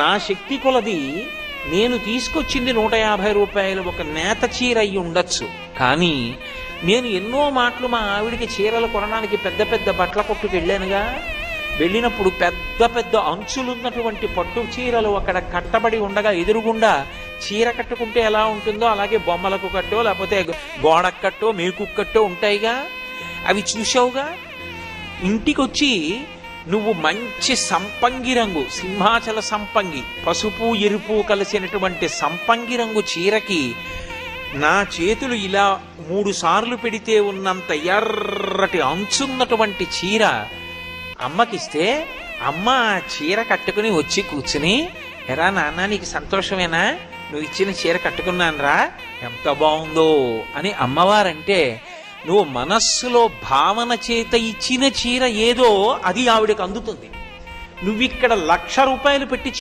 నా శక్తి కొలది నేను తీసుకొచ్చింది 150 రూపాయలు ఒక నేత చీర అయి ఉండొచ్చు. కానీ నేను ఎన్నో మాటలు మా ఆవిడికి చీరలు కొనడానికి పెద్ద పెద్ద బట్టల కొట్టుకు వెళ్ళానుగా. వెళ్ళినప్పుడు పెద్ద పెద్ద అంచులున్నటువంటి పట్టు చీరలు అక్కడ కట్టబడి ఉండగా ఎదురుగుండా చీర కట్టుకుంటే ఎలా ఉంటుందో అలాగే బొమ్మలకు కట్టో లేకపోతే గోడకు కట్టో మేకు కట్టో ఉంటాయిగా. అవి చూసావుగా. ఇంటికొచ్చి నువ్వు మంచి సంపంగి రంగు, సింహాచల సంపంగి, పసుపు ఎరుపు కలిసినటువంటి సంపంగి రంగు చీరకి నా చేతులు ఇలా 3 సార్లు పెడితే ఉన్నంత ఎర్రటి అంచున్నటువంటి చీర అమ్మకిస్తే అమ్మ ఆ చీర కట్టుకుని వచ్చి కూర్చుని, ఎరా నాన్న నీకు సంతోషమేనా, నువ్వు ఇచ్చిన చీర కట్టుకున్నానురా, ఎంత బాగుందో అని అమ్మవారంటే నువ్వు మనస్సులో భావన చేత ఇచ్చిన చీర ఏదో అది ఆవిడకు అందుతుంది. నువ్విక్కడ 1,00,000 రూపాయలు పెట్టి